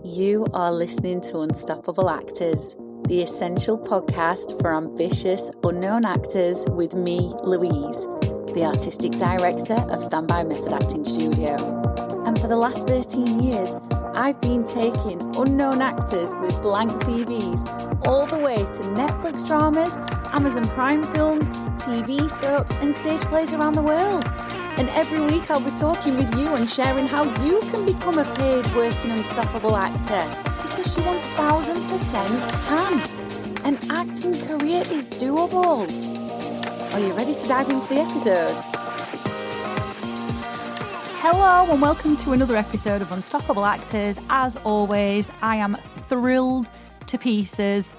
You are listening to Unstoppable Actors, the essential podcast for ambitious, unknown actors with me, Louise, the artistic director of Standby Method Acting Studio. And for the last 13 years, I've been taking unknown actors with blank CVs all the way to Netflix dramas, Amazon Prime films, TV soaps, and stage plays around the world. And every week I'll be talking with you and sharing how you can become a paid working unstoppable actor, because you 1000% can. An acting career is doable. Are you ready to dive into the episode? Hello and welcome to another episode of Unstoppable Actors. As always, I am thrilled to pieces,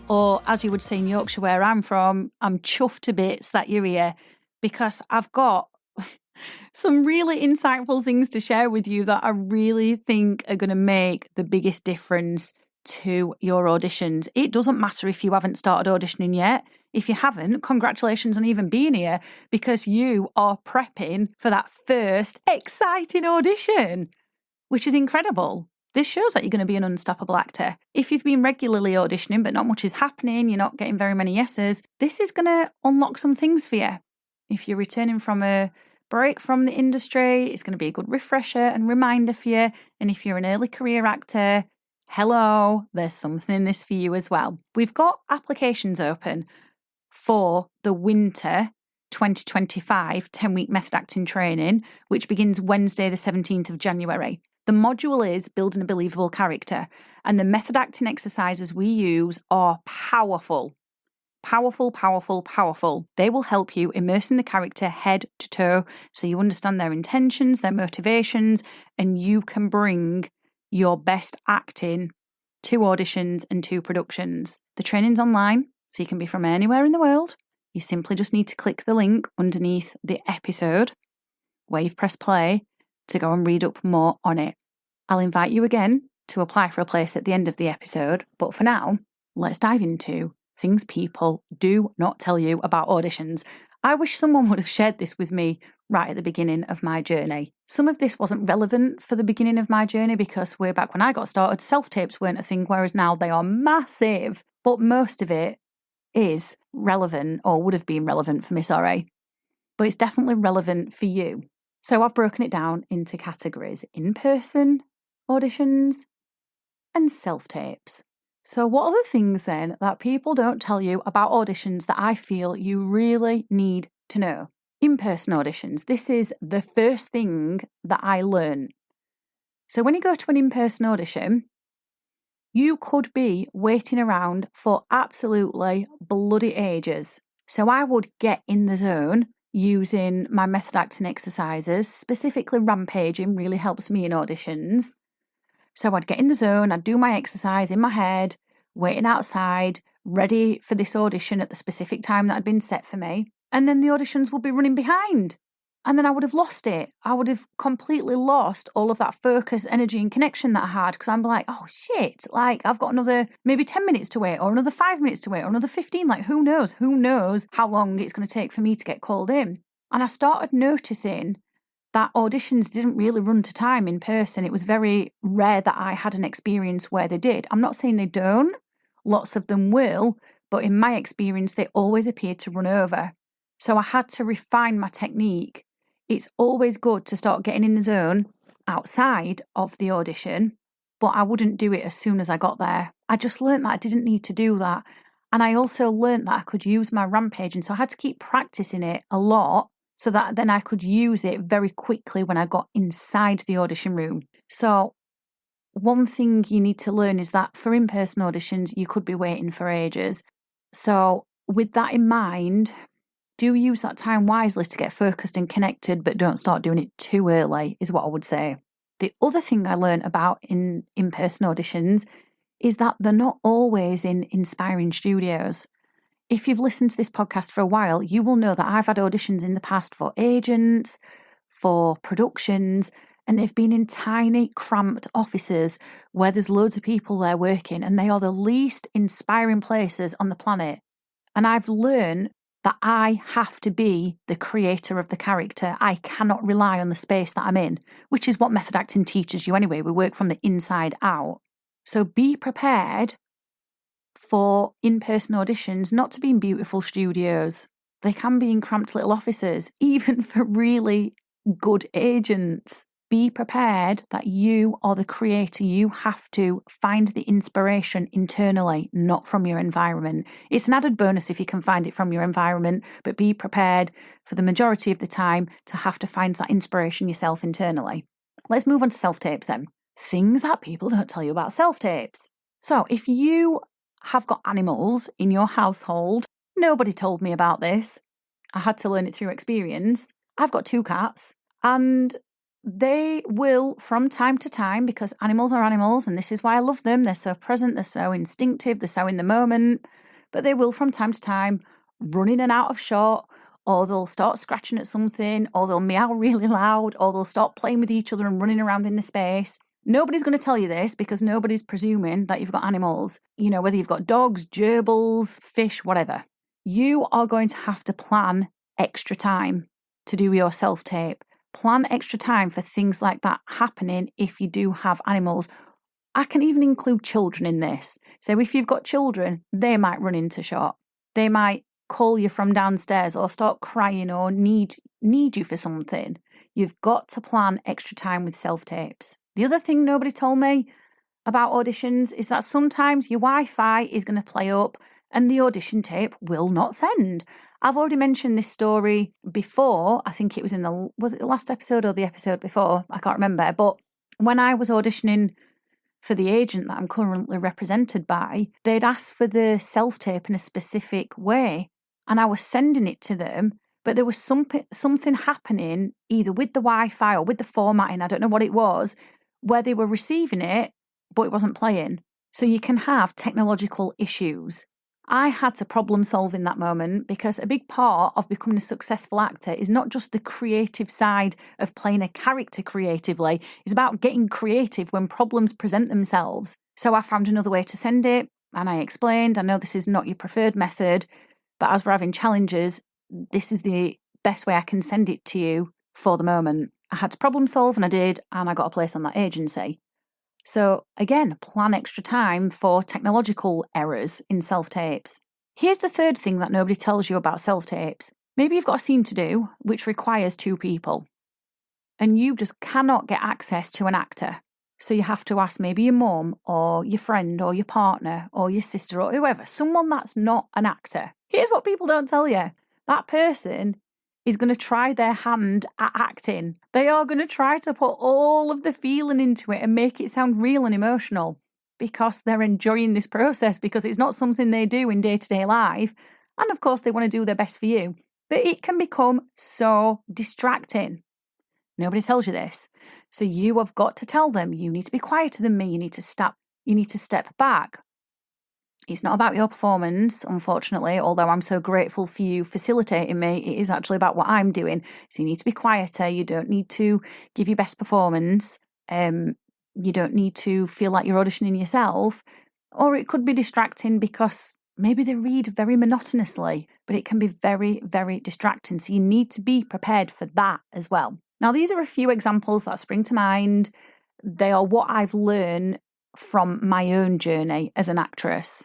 or as you would say in Yorkshire where I'm from, I'm chuffed to bits that you're here, because I've got some really insightful things to share with you that I really think are going to make the biggest difference to your auditions. It doesn't matter if you haven't started auditioning yet. If you haven't, congratulations on even being here, because you are prepping for that first exciting audition, which is incredible. This shows that you're going to be an unstoppable actor. If you've been regularly auditioning but not much is happening, you're not getting very many yeses, this is going to unlock some things for you. If you're returning from a break from the industry, it's going to be a good refresher and reminder for you. And if you're an early career actor, hello, there's something in this for you as well. We've got applications open for the winter 2025 10-week method acting training, which begins Wednesday the 17th of January. The module is building a believable character, and the method acting exercises we use are powerful. Powerful. They will help you immerse in the character head to toe so you understand their intentions, their motivations, and you can bring your best acting to auditions and to productions. The training's online, so you can be from anywhere in the world. You simply just need to click the link underneath the episode where you've pressed play to go and read up more on it. I'll invite you again to apply for a place at the end of the episode, but for now, let's dive into things people do not tell you about auditions. I wish someone would have shared this with me right at the beginning of my journey. Some of this wasn't relevant for the beginning of my journey because way back when I got started, self-tapes weren't a thing, whereas now they are massive. But most of it is relevant, or would have been relevant for me, sorry. But it's definitely relevant for you. So I've broken it down into categories: in-person auditions and self-tapes. So what are the things then that people don't tell you about auditions that I feel you really need to know? In-person auditions. This is the first thing that I learned. So when you go to an in-person audition, you could be waiting around for absolutely bloody ages. So I would get in the zone using my method acting exercises, specifically rampaging really helps me in auditions. So I'd get in the zone, I'd do my exercise in my head, waiting outside, ready for this audition at the specific time that had been set for me. And then the auditions would be running behind. And then I would have lost it. I would have completely lost all of that focus, energy and connection that I had, because I'm like, oh shit, like I've got another maybe 10 minutes to wait, or another 5 minutes to wait, or another 15. Like who knows how long it's going to take for me to get called in. And I started noticing that auditions didn't really run to time in person. It was very rare that I had an experience where they did. I'm not saying they don't. Lots of them will. But in my experience, they always appeared to run over. So I had to refine my technique. It's always good to start getting in the zone outside of the audition, but I wouldn't do it as soon as I got there. I just learned that I didn't need to do that. And I also learned that I could use my rampaging. So I had to keep practicing it a lot, so that then I could use it very quickly when I got inside the audition room. So one thing you need to learn is that for in-person auditions, you could be waiting for ages. So with that in mind, do use that time wisely to get focused and connected, but don't start doing it too early, is what I would say. The other thing I learned about in-person auditions is that they're not always in inspiring studios. If you've listened to this podcast for a while, you will know that I've had auditions in the past for agents, for productions, and they've been in tiny, cramped offices where there's loads of people there working, and they are the least inspiring places on the planet. And I've learned that I have to be the creator of the character. I cannot rely on the space that I'm in, which is what method acting teaches you anyway. We work from the inside out. So be prepared for in-person auditions not to be in beautiful studios. They can be in cramped little offices, even for really good agents. Be prepared that you are the creator. You have to find the inspiration internally, not from your environment. It's an added bonus if you can find it from your environment, but be prepared for the majority of the time to have to find that inspiration yourself internally. Let's move on to self-tapes then. Things that people don't tell you about self-tapes. So if you have got animals in your household, nobody told me about this. I had to learn it through experience. I've got 2 cats, and they will, from time to time, because animals are animals, and this is why I love them, they're so present, they're so instinctive, they're so in the moment, but they will, from time to time, run in and out of shot, or they'll start scratching at something, or they'll meow really loud, or they'll start playing with each other and running around in the space. Nobody's going to tell you this because nobody's presuming that you've got animals, whether you've got dogs, gerbils, fish, whatever. You are going to have to plan extra time to do your self-tape. Plan extra time for things like that happening if you do have animals. I can even include children in this. So if you've got children, they might run into shot. They might call you from downstairs or start crying or need you for something. You've got to plan extra time with self-tapes. The other thing nobody told me about auditions is that sometimes your Wi-Fi is going to play up and the audition tape will not send. I've already mentioned this story before. I think it was was it the last episode or the episode before? I can't remember. But when I was auditioning for the agent that I'm currently represented by, they'd asked for the self-tape in a specific way. And I was sending it to them, but there was something happening either with the Wi-Fi or with the formatting, I don't know what it was, where they were receiving it, but it wasn't playing. So you can have technological issues. I had to problem solve in that moment because a big part of becoming a successful actor is not just the creative side of playing a character creatively. It's about getting creative when problems present themselves. So I found another way to send it and I explained, I know this is not your preferred method, but as we're having challenges, this is the best way I can send it to you for the moment. I had to problem solve and I did, and I got a place on that agency. So again, plan extra time for technological errors in self-tapes. Here's the third thing that nobody tells you about self-tapes. Maybe you've got a scene to do which requires 2 people and you just cannot get access to an actor. So you have to ask maybe your mum or your friend or your partner or your sister or whoever, someone that's not an actor. Here's what people don't tell you. That person is going to try their hand at acting. They are going to try to put all of the feeling into it and make it sound real and emotional because they're enjoying this process, because it's not something they do in day-to-day life. And of course, they want to do their best for you. But it can become so distracting. Nobody tells you this. So you have got to tell them, you need to be quieter than me. You need to step back. It's not about your performance, unfortunately, although I'm so grateful for you facilitating me. It is actually about what I'm doing. So you need to be quieter. You don't need to give your best performance. You don't need to feel like you're auditioning yourself. Or it could be distracting because maybe they read very monotonously, but it can be very, very distracting. So you need to be prepared for that as well. Now, these are a few examples that spring to mind. They are what I've learned from my own journey as an actress.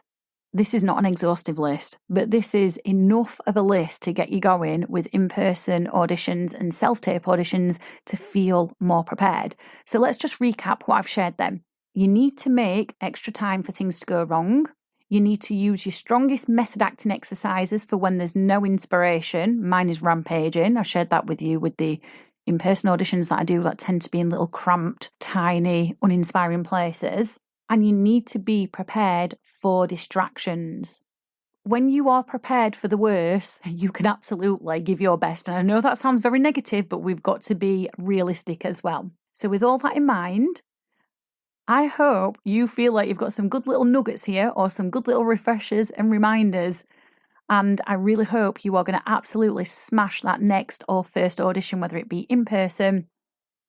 This is not an exhaustive list, but this is enough of a list to get you going with in-person auditions and self-tape auditions to feel more prepared. So let's just recap what I've shared then. You need to make extra time for things to go wrong. You need to use your strongest method acting exercises for when there's no inspiration. Mine is rampaging. I shared that with you with the in-person auditions that I do that tend to be in little cramped, tiny, uninspiring places. And you need to be prepared for distractions. When you are prepared for the worst, you can absolutely give your best. And I know that sounds very negative, but we've got to be realistic as well. So with all that in mind, I hope you feel like you've got some good little nuggets here or some good little refreshers and reminders. And I really hope you are going to absolutely smash that next or first audition, whether it be in person,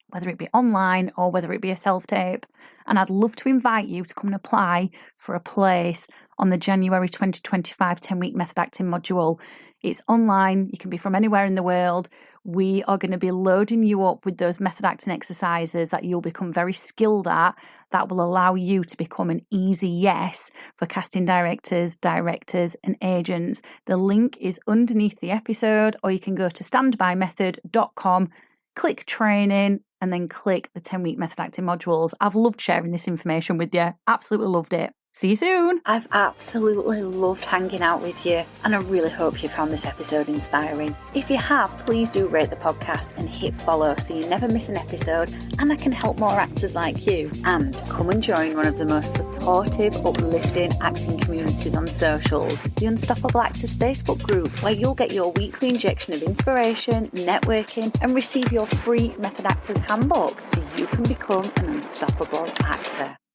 whether it be online or whether it be a self-tape. And I'd love to invite you to come and apply for a place on the January 2025 10-week method acting module. It's online. You can be from anywhere in the world. we are going to be loading you up with those method acting exercises that you'll become very skilled at, that will allow you to become an easy yes for casting directors, and agents. The link is underneath the episode, or you can go to standbymethod.com, click training, and then click the 10-week method acting modules. I've loved sharing this information with you. Absolutely loved it. See you soon. I've absolutely loved hanging out with you, and I really hope you found this episode inspiring. If you have, please do rate the podcast and hit follow so you never miss an episode, and I can help more actors like you. And come and join one of the most supportive, uplifting acting communities on socials, the Unstoppable Actors Facebook group, where you'll get your weekly injection of inspiration, networking, and receive your free Method Actors handbook so you can become an unstoppable actor.